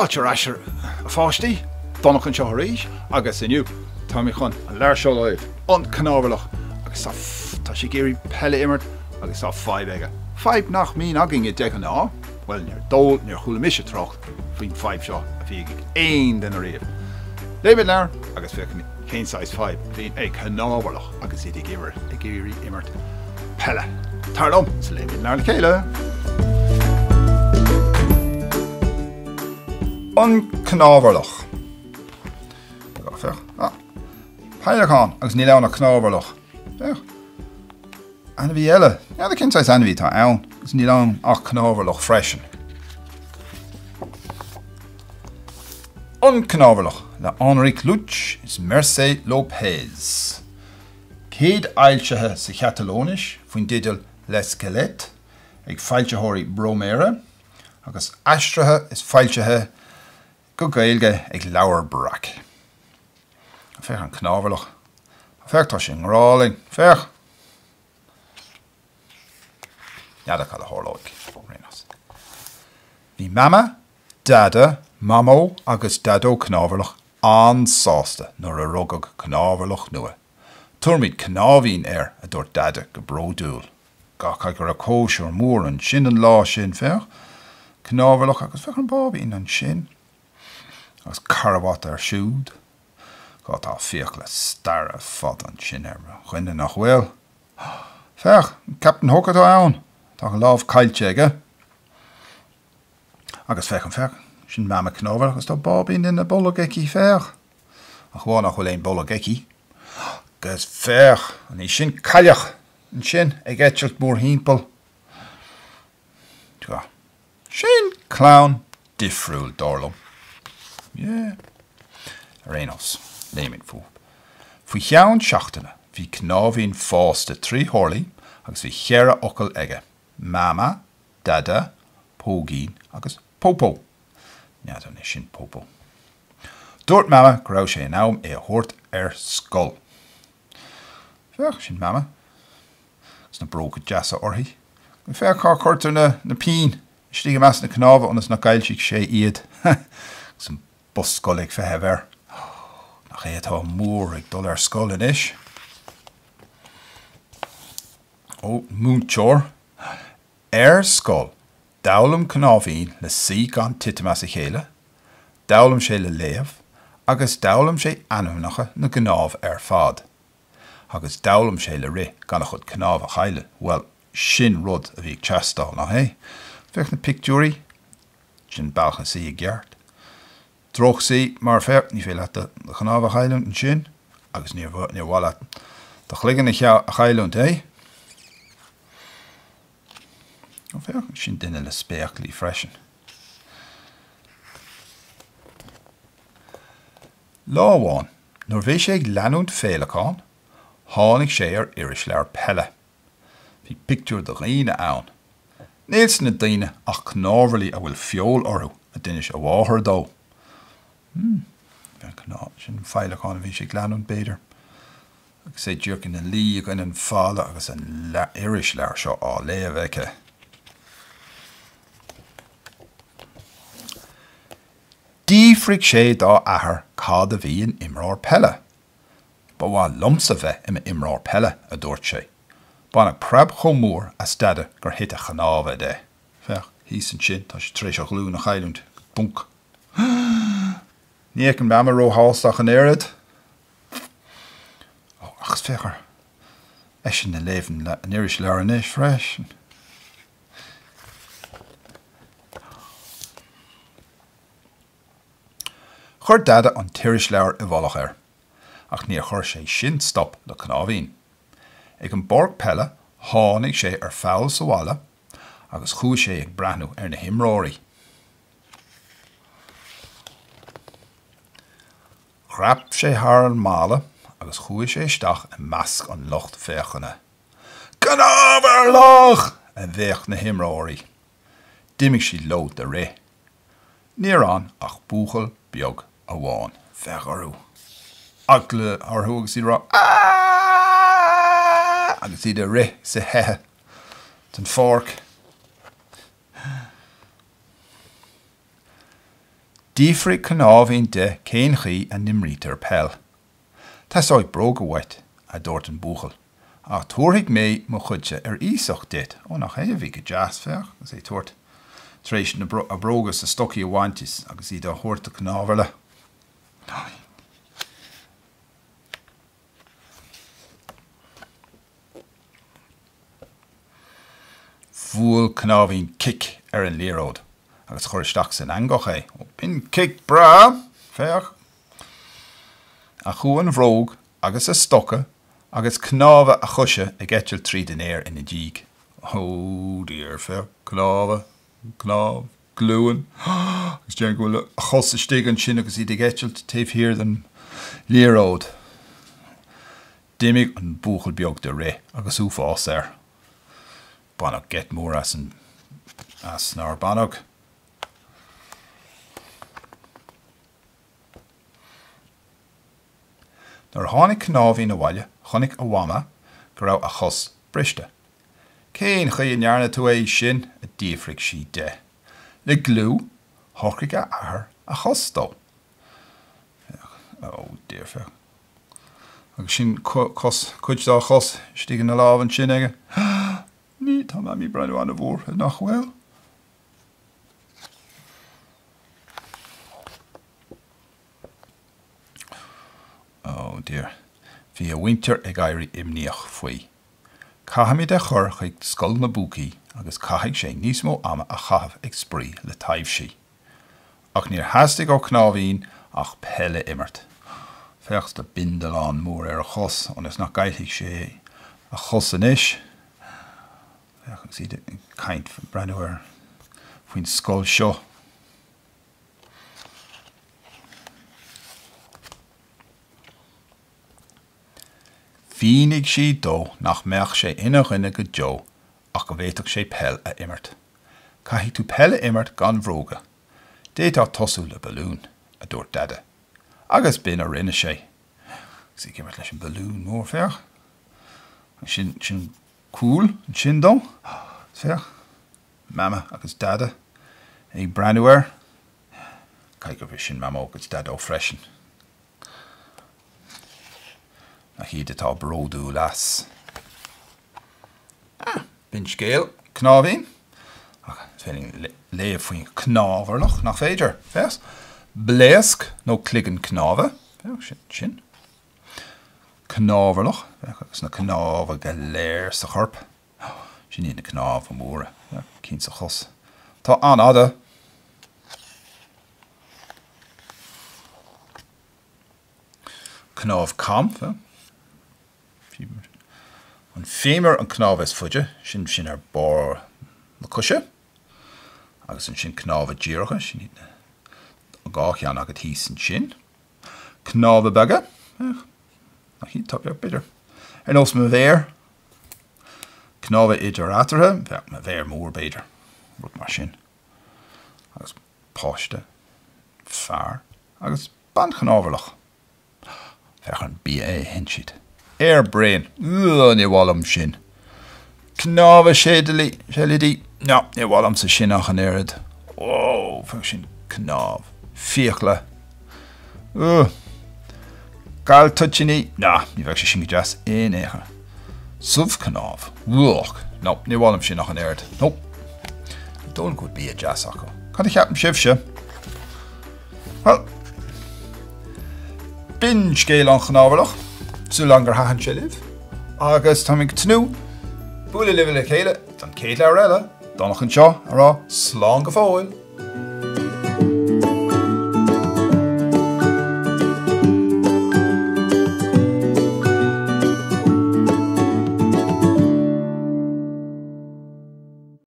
fáilte asir a fáistí, Donach an seoiríis, agus inniu, tá mí chun an leir seo láimh, An Cnámharlach, agus tá sé géirí peile imirt, agus tá 5 aige. 5 nach mín agin I deich an á, well, níor dul, níor chula mise trocht, faoin 5 seo a bhí aon den a riamh. Léabhar leir, agus féach cén size 5, bhín ag Cnáimhírlach, agus iad ag géirí imirt peile. Tarlom, sa léabhar leir le chéile. An Cnáimhírlach. Peilachán agus ní leanna Cnáimhírlach. Anna bhí eile. Ja, the cinn anna bhí tá ann. Agus ní leann ach Cnáimhírlach freisin. An Cnáimhírlach le Enric Lluch is Mercè López. Céad ailsethe sa Catalónis faoin dideal l'esquelette ag fáiltethirí bromére agus aistrithe is fáiltethe go gailge ag Leabhar Breac. Fech an Cnáimhírlach. Fech tá sin ngráling. Fech. Neada cad a thorlóig. Bhí mama, dada, mamó agus dadó Cnáimhírlach an sásta nuair a rugag Cnáimhírlach nua. Tuairmid Cnaimhín a dúirt dada go bródúil. Gach gur a cóisiúr mór an sin an lá sin fech. Cnáimhírlach agus fech an bábín an sin. Agus carabhat siúd. Gá tá fioch le starra fad an sin chuine nach bhfuil. Fech, Captain Hookad ann. Tá an lámh caiilte aige. Agus fech an fech, sin mama Cnáimhírlach agus tá bábín in na bolageici fech. Ach bháin nach bhfuil éon bolageici. Agus fech, an í sin caileach an sin ag eitilt mór hímpel. Tá sin clown difriúil dorlam. Yeah. Rénos, léamh fú. Fui cheann seachtainna, bhí Cnáimhín fásta trí thorlaí agus bhí chearra ocail aige. Mama, dada, pógín agus popo. Neadan is sin popo. Dúirt mama go raibh sé an am a thuirt scoil. Fech sin mama. Gus na bróga deasa orthaí. Go fech cá chuirtar na pín. Stíige meas na Cnáimh anas na gailsigh sé iad. Gus an bus scoil ag fethe bhar. Nach é atá mór ag dul scoil inis. Ó, mhuintir. Scoil. Dabhalam Cnáimhín le sí gan titamas a chéile. Dabhalam sé le léamh. Agus dabhalam sé anamnacha na gnámh fad. Agus dabhalam sé le ri gan a chud Cnáimh a chaile. Well, sin rud a bhí teastáil nach é. Fech na pictúí, sin bailcha sí a gceart. Droch sí mar fer ní fé le de Cnáimh a chaile an sin, agus ní bhile de chligan a chaile é. Fech sin duine le spéachlaí freisin. Láháin, nuair bhí sé ag leanúnt féilechán, tháinig sé iris lear peile. Bhí pictiúr do dhaoine ann. Néls na daoine ach Cnáimhirlí a bhfuil feol orthu a duine a bháthar dó. Sin féilechán a bhí sé ag leanúnt béidir. Agus sé dúircin na lí ag an fála agus an iris lear seo á léamh aice. Dífrig sé dá ahar cad a bhí in imreoir peile. Ba bhá lomsa bheith im imreoir peile a dúirt sé. Bánach preb chomór a stada gur hit a Cnáimh de. Fech, hís an sin, tá sé tréis a glú na chailúnt. Bunk. Níag an mama ró hálstach an éad. Achs fechar. Eisian na léimh an iris lear an is freisin. Chur dada an tiris leabhar I bhallach ach ní chur sé sin stop le Cnáimhín. Ag an borg peile, tháinig sé feall sa bhaile, agus chuaigh sé ag breathnú na himreoirí. Chrap sé thar an mála, agus chuaigh sé isteach a measc an lucht féchanna. Cnáimhírlach! A bhéach na himreoirí. Dimigh sí lo de ré. Níor an ach búchail beag a bháin. Fech orthú. Ach le orthú agus iad rá. Agus iad a ré sa hethe. Den fork. Dífrig Cnáimhín de céanchaí a imirt peil. Tá sáid bróga weit a dúirt an búchail. Ach tuairigh mé mo chuide ísach dit ó nach éhí go jazz feach, agus é tuairt. Tréis a brógas a stocí a bhaintis agus iad a thuirta Cnáimhharlach. Bhuail Cnáimhín kick an léaróid, agus chuiristeach san angach é. Bin kick bra, feach. A chuan bhróg agus a stocha agus Cnáimhe a chuise a gceitiil tríd an air ina díg. Oh dear, feach. Cnáimhe, glúan. Agus dear go bhfuil a chos a stig an sin agus iad a gceitiil taobh hir den léaróid. Dimig an búchail beag de ré agus úfás air. Banach get mór as nar banach. Nar tháinig Cnáimhín a bhaile, chonig a bhama, go raibh a chos briste. Cén chuí nearna tú é sin a díomhrig si de. Le glú, thorcaigh a athair a chostó. Oh, dear feach. Agus sin chuid dá chos stígan na lábhan sin aige. Ní tá mí breú an a bhór nach bhfuil. Oh dear. Bhí a mhuintir ag éirí imníoch faoi. Caithimid de chur chuig scoil na búcaí agus caithigh sé níos mó ama a chaithimh ag sprí le taobh sí. Ach níor hastig ó Cnáimhín ach peile imirt. Feachs de bindalán mór ar a chos agus nach gaithigh sé a chos an isis. Feach si de caint breú ar faoin scoil seo. Bhínig sí dó nach meach sé ina rinne go deo ach go bhhéiteach sé peil a imirt. Caithigh tú peile imirt gan bhróga. Déantá tosú le balún a dúirt dada. Agus bin a rinne sé. Sí imirt leis an balún mór feach. Sin cool an sin dó. Feach. Mama agus dada ag breú ar. Caithigh go bhí sin mama agus dada ó freisin. A hí atá bródú las. Bin scéal Cnáimhín. Féling léamh faoin Cnáimhharlach nach féidir. Fes? Bléasc nó cligan Cnáimhe. Sin. Cnáimhharlach. Agus na Cnáimhe go léir sa chorp. Sin í na Cnáimhe móra. Cín sa chos. Tá an ada. Cnáimh cam. An féimir an Cnáimhe is fuide, sin ar bar na cuise, agus an sin Cnáimhe díreacha, sin a gáchean agad hís an sin. Cnáimhe bega, nach hí tapio beidir. Ar nós me bhéir, Cnáimhe idir átartha, bheith me bhéir mór beidir, rud mar sin. Agus páiste, fear, agus ban Cnáimhharlach. Feach an B.A. hen siad. Brain, ní bhlam sin. Cnáimhe sédalí, no, ní bhlam sa sin ach an éad. Oh, feach sin Cnáimh. Fiachla. Gal tuitini, no, ní bheith sé sin go deas éon éair. Subh Cnáimh. Lluch, no, ní bhlam sin ach an éad. No. Don't go be a jazz acu. Cad a cheapim sibse. Well, bin scéal an Cnáimhharlach. So langer hahan sé libh. Agus tá mé tnú búla libh le chéile, don céad le eile, Donach an seo ará slán go fóil.